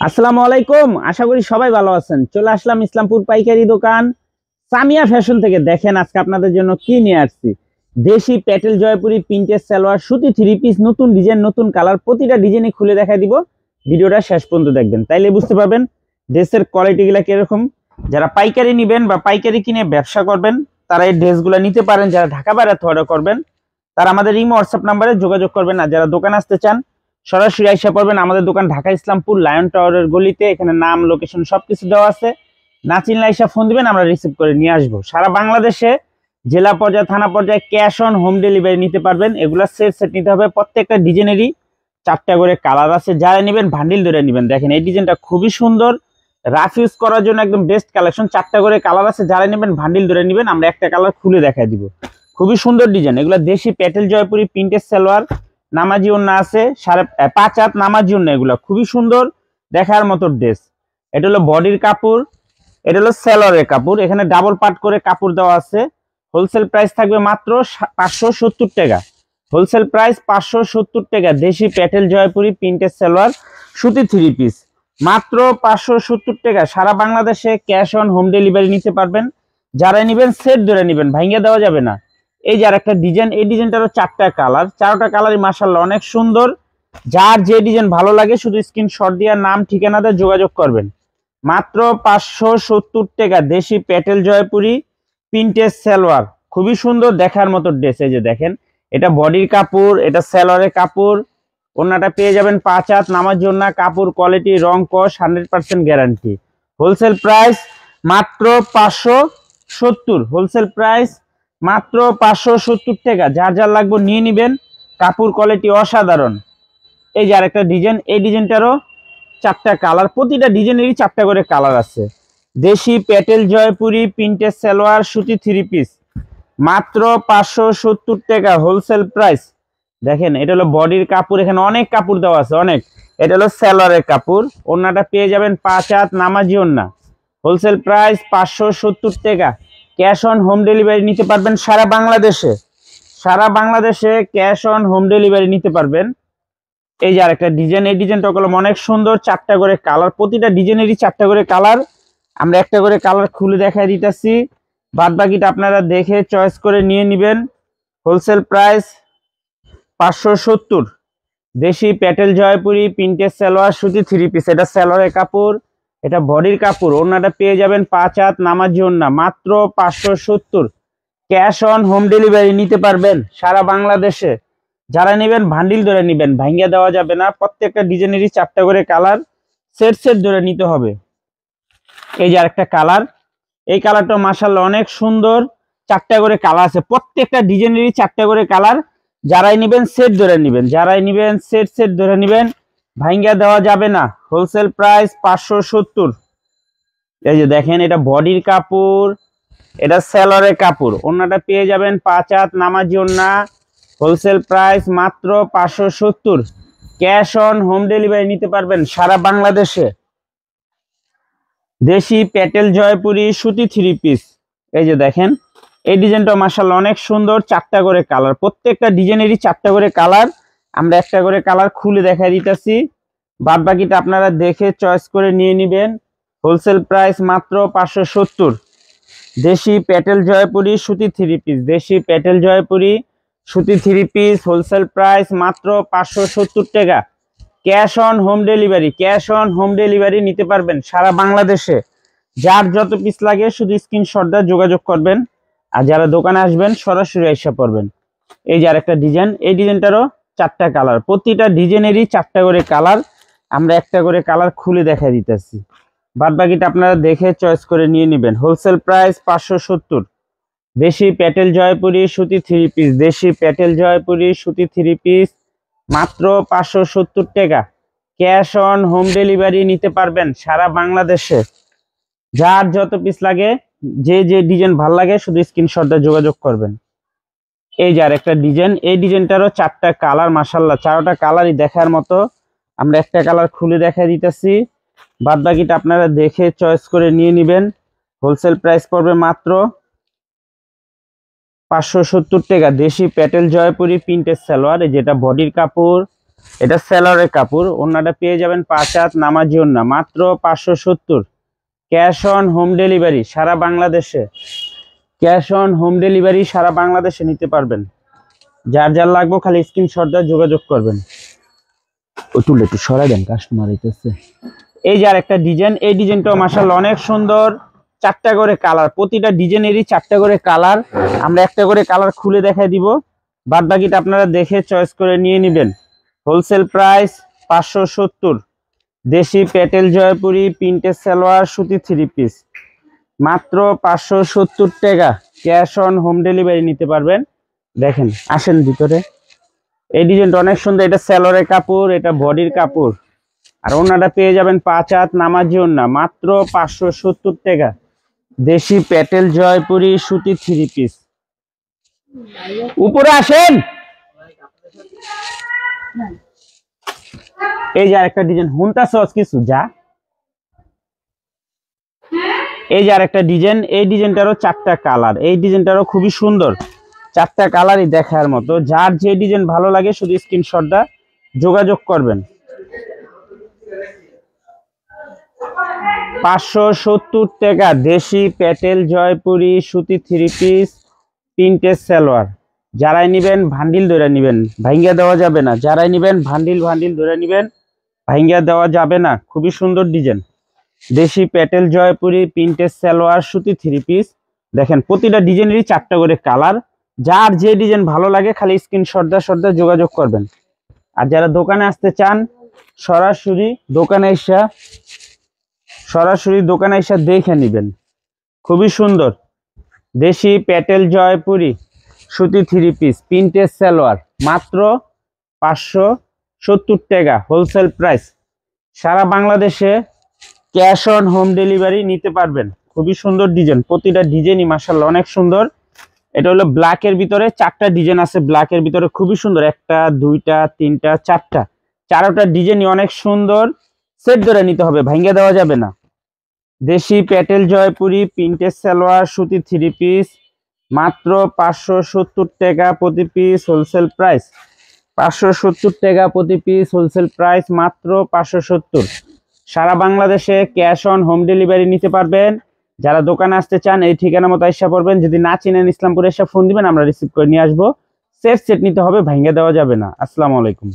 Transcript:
আসসালামু আলাইকুম। আশা করি সবাই ভালো আছেন। চলে আসলাম ইসলামপুর পাইকারি দোকান সামিয়া ফ্যাশন থেকে। দেখেন আজকে আপনাদের জন্য কি নিয়ে আসছি। দেশি প্যাটেল জয়পুরি প্রিন্টের সালোয়ার সুতি থ্রি পিস, নতুন ডিজাইন, নতুন কালার, প্রতিটা ডিজাইনই খুলে দেখাই দিব। ভিডিওটা শেষ পর্যন্ত দেখবেন, তাইলে বুঝতে পারবেন ড্রেসের কোয়ালিটিগুলো কিরকম। যারা পাইকারি নেবেন বা পাইকারি কিনে ব্যবসা করবেন তারা এই ড্রেসগুলো নিতে পারেন। যারা ঢাকা বাইরে অর্ডার করবেন তারা আমাদের ইমো হোয়াটসঅ্যাপ নাম্বারে যোগাযোগ করবেন। আর যারা দোকানে আসতে চান সরাসরি আইসা পড়বেন। আমাদের দোকান ঢাকা ইসলামপুর লায়ন টাওয়ারের গলিতে। এখানে নাম, লোকেশন সবকিছু দেওয়া আছে। না চিনলে আইসা ফোন দিবেন, আমরা রিসিভ করে নিয়ে আসবো। সারা বাংলাদেশে জেলা পর্যায়ে, থানা পর্যায়ে ক্যাশ অন হোম ডেলিভারি নিতে পারবেন। এগুলা সেট সেট নিতে হবে। প্রত্যেকটা ডিজাইনেরই 4টা করে কালার আছে। যারা নেবেন ভান্ডিল ধরে নেবেন। দেখেন এই ডিজাইনটা খুবই সুন্দর, রাফ ইউজ করার জন্য একদম বেস্ট কালেকশন। 4টা করে কালার আছে। যারা নেবেন ভান্ডিল ধরে নেবেন। আমরা একটা কালার খুলে দেখাই দিব। খুবই সুন্দর ডিজাইন। এগুলা দেশি প্যাটেল জয়পুরি প্রিন্টের সালোয়ার, নামাজি ওন্না আছে, 5.5 হাত নামাজি ওন্না। এগুলো খুবই সুন্দর দেখার মতো ড্রেস। এটা হলো বডির কাপড়, এটা হলো সেলরের কাপড়। এখানে ডাবল পার্ট করে কাপড় দেওয়া আছে। হোলসেল প্রাইস থাকবে মাত্র 570 টাকা। হোলসেল প্রাইস 570 টাকা। দেশি প্যাটেল জয়পুরি প্রিন্টের সালোয়ার সুতি থ্রি পিস মাত্র 570 টাকা। সারা বাংলাদেশে ক্যাশ অন হোম ডেলিভারি নিতে পারবেন। যারা নেবেন সেট ধরে নেবেন, ভাঙ্গা দেওয়া যাবে না। এই যে আরেকটা ডিজাইন, এই ডিজাইনটারও 4টা কালার, 4টা কালারই মাশাআল্লাহ অনেক সুন্দর। যার যে ডিজাইন ভালো লাগে শুধু স্ক্রিনশট দিয়ে নাম ঠিকানা দিয়ে যোগাযোগ করবেন। মাত্র 570 টাকা। দেশি প্যাটেল জয়পুরি প্রিন্টের সালোয়ার খুবই সুন্দর দেখার মতো ড্রেস। এই যে দেখেন, এটা বডির কাপড়, এটা সালোয়ারের কাপড়। ওন্নাটা পেয়ে যাবেন 5 হাত নামার জন্য। কাপড় কোয়ালিটি, রং কস 100% গ্যারান্টি। হোলসেল প্রাইস মাত্র 570। হোলসেল প্রাইস মাত্র 570 টাকা। যার যার লাগবে নিয়ে নেবেন। কাপড় কোয়ালিটি অসাধারণ। এই যে আরেকটা ডিজাইন, এই ডিজাইনটারও 4টা কালার। প্রতিটা ডিজাইনেরই 4টা করে কালার আছে। দেশি প্যাটেল জয়পুরি প্রিন্টের সালোয়ার সুতি থ্রি পিস মাত্র 570 টাকা। Wholesale price. দেখেন এটা হলো বডির কাপড়, এখানে অনেক কাপড় দেওয়া আছে, অনেক। এটা হলো সালোয়ারের কাপড়। ওন্নাটা পেয়ে যাবেন 5 হাত নামাজি ওন্না। হোলসেল প্রাইস 570 টাকা। ক্যাশ অন হোম ডেলিভারি নিতে পারবেন সারা বাংলাদেশে। সারা বাংলাদেশে ক্যাশ অন হোম ডেলিভারি নিতে পারবেন। এই যে আরেকটা ডিজাইন, এই ডিজাইনটা হলো অনেক সুন্দর। 4টা করে কালার, প্রতিটা ডিজাইনেরই 4টা করে কালার। আমরা একটা করে কালার খুলে দেখাই দিতেছি। বাদ বাকিটা আপনারা দেখে চয়েস করে নিয়ে নেবেন। Wholesale price 570। দেশি প্যাটেল জয়পুরি প্রিন্টের সালোয়ার সুতি থ্রি পিস। এটা সালোয়ারের কাপড়, এটা বডির কাপড়। ওন্নাটা পেয়ে যাবেন 5 হাত নামাজি ওন্না। মাত্র 570। ক্যাশ অন হোম ডেলিভারি নিতে পারবেন সারা বাংলাদেশে। যারা নেবেন ভান্ডিল ধরে নেবেন, ভাঙ্গা দেওয়া যাবে না। প্রত্যেকটা ডিজাইনেরই 4টা করে কালার, সেট সেট ধরে নিতে হবে। এই যে আরেকটা কালার, এই কালারটা মাশাআল্লাহ অনেক সুন্দর। 4টা করে কালার আছে। প্রত্যেকটা ডিজাইনেরই 4টা করে কালার। যারাই নেবেন সেট ধরে নেবেন, যারাই নেবেন সেট সেট ধরে নেবেন, ভাঙ্গা দেওয়া যাবে না। Wholesale price 570। এই যে দেখেন, এটা বডির কাপড়, এটা সালোয়ারের কাপড়। ওন্নাটা পেয়ে যাবেন 5 হাত নামাজি ওন্না। হোলসেল প্রাইস মাত্র 570। ক্যাশ অন হোম ডেলিভারি নিতে পারবেন সারা বাংলাদেশে। দেশি প্যাটেল জয়পুরি সুতি থ্রি পিস। এই যে দেখেন, এই ডিজাইনটা মাশাআল্লাহ অনেক সুন্দর। 4টা করে কালার, প্রত্যেকটা ডিজাইনেরই 4টা করে কালার। আমরা একটা করে কালার খুলে দেখাই দিতেছি। বাদ বাকিটা আপনারা দেখে চয়েস করে নিয়ে নেবেন। হোলসেল প্রাইস মাত্র 570। দেশি প্যাটেল জয়পুরি সুতি থ্রি পিস। দেশি প্যাটেল জয়পুরি সুতি থ্রি পিস হোলসেল প্রাইস মাত্র 570 টাকা। Cash on home delivery. Cash on home delivery নিতে পারবেন সারা বাংলাদেশে। যার যত পিস লাগে শুধু স্ক্রিনশট দিয়ে যোগাযোগ করবেন। আর যারা দোকানে আসবেন সরাসরি এসে পড়বেন। এই যে আরেকটা ডিজাইন, এই ডিজাইনটারও 4টা কালার। প্রতিটা ডিজাইনেরই 4টা করে কালার। আমরা একটা করে কালার খুলে দেখা দিতেছি। বাদ বাকিটা আপনারা দেখে চয়েস করে নিয়ে নেবেন। Wholesale price 570। দেশি প্যাটেল জয়পুরি সুতি থ্রি পিস। দেশি প্যাটেল জয়পুরি সুতি থ্রি পিস মাত্র 570 টাকা। ক্যাশ অন হোম ডেলিভারি নিতে পারবেন সারা বাংলাদেশে। যার যত পিস লাগে, যে যে ডিজাইন ভাল লাগে শুধু স্ক্রিনশট দিয়ে যোগাযোগ করবেন। এই যে আরেকটা ডিজাইন, এই ডিজাইনটারও 4টা কালার। মাশাআল্লাহ 4টা কালারই দেখার মতো। আমরা একটা কালার খুলে দেখা দিতেছি। বাদ বাকিটা আপনারা দেখে চয়েস করে নিয়ে নেবেন। হোলসেল প্রাইস পড়বে মাত্র 570 টাকা। দেশি প্যাটেল জয়পুরি প্রিন্টের সালোয়ার। যেটা বডির কাপড়, এটা সেলরের কাপড়, ওন্নাটা পেয়ে যাবেন 5 হাত নামাজি ওন্না, মাত্র 570। ক্যাশ অন হোম ডেলিভারি সারা বাংলাদেশে, ক্যাশ অন হোম ডেলিভারি সারা বাংলাদেশে নিতে পারবেন। যার যার লাগবে খালি স্ক্রিনশট দিয়ে যোগাযোগ করবেন। ও তুলে একটু সরাই দেন, কাস্টমার আইতেছে। এই যে আরেকটা ডিজাইন, এই ডিজাইনটাও মাশাআল্লাহ অনেক সুন্দর, 4টা করে কালার, প্রতিটা ডিজাইনেরই 4টা করে কালার। আমরা একটা করে কালার খুলে দেখাই দিব, বাদ বাকিটা আপনারা দেখে চয়েস করে নিয়ে নেবেন। Wholesale price 570। দেশি প্যাটেল জয়পুরি প্রিন্টের সালোয়ার সুতি 3 পিস, মাত্র 570 টাকা। ক্যাশ অন হোম ডেলিভারি নিতে পারবেন। দেখেন, আসেন ভিতরে। এই ডিজাইনটা অনেক সুন্দর, এটা সালোয়ারের কাপড়, এটা বডির কাপড়, আর ওন্নাটা পেয়ে যাবেন 5 হাত নামাজি ওন্না, মাত্র 570 টাকা। দেশি প্যাটেল জয়পুরি সুতি 3 পিস। উপরে আসেন। এই যে আরেকটা ডিজাইন, হুন্তা সস কিছু যা। এই যে আরেকটা ডিজাইন, এই ডিজাইনটারও 4টা কালার, এই ডিজাইনটারও খুবই সুন্দর, 4টা কালারই দেখার মতো। যার যে ডিজাইন ভালো লাগে শুধু স্ক্রিনশটটা যোগাযোগ করবেন। 570 টাকা। দেশি প্যাটেল জয়পুরি সুতি 3 পিস প্রিন্টের সালোয়ার। যারাই নিবেন ভান্ডিল ধরে নিবেন, ভাঙ্গা দেওয়া যাবে না। যারাই নিবেন ভান্ডিল ধরে নিবেন, ভাঙ্গা দেওয়া যাবে না। খুবই সুন্দর ডিজাইন। দেশি প্যাটেল জয়পুরি প্রিন্টের সালোয়ার সুতি 3 পিস। দেখেন প্রতিটা ডিজাইনেরই 4টা করে কালার। যার যে ডিজাইন ভালো লাগে খালি স্ক্রিনশট দিয়ে যোগাযোগ করবেন। আর যারা দোকানে আসতে চান সরাসরি দোকানে এসে দেখে নেবেন। খুবই সুন্দর দেশি প্যাটেল জয়পুরি সুতি 3 পিস প্রিন্টের সালোয়ার, মাত্র 570 টাকা হোলসেল প্রাইস। সারা বাংলাদেশে ক্যাশ অন হোম ডেলিভারি নিতে পারবেন। খুবই সুন্দর ডিজাইন, প্রতিটা ডিজাইনই মাশাআল্লাহ অনেক সুন্দর। এটা হলো ব্ল্যাকের ভিতরে, 4টা ডিজাইন আছে ব্ল্যাকের ভিতরে, খুবই সুন্দর। 1টা 2টা 3টা 4টা, 4টা ডিজাইনই অনেক সুন্দর। সেট ধরে নিতে হবে, ভাঙ্গা দেওয়া যাবে না। দেশি প্যাটেল জয়পুরি প্রিন্টের সালোয়ার সুতি 3 পিস, মাত্র 570 টাকা প্রতি পিস হোলসেল প্রাইস। 570 টাকা প্রতি পিস হোলসেল প্রাইস, মাত্র 570। সারা বাংলাদেশে ক্যাশ অন হোম ডেলিভারি নিতে পারবেন। যারা দোকানে আসতে চান এই ঠিকানা মতো আইসা পড়বেন। যদি না চিনেন ইসলামপুরে এসে ফোন দিবেন, আমরা রিসিভ করে নিয়ে আসবো। সেট নিতে হবে, ভাঙ্গা দেওয়া যাবে না। আসসালামু আলাইকুম।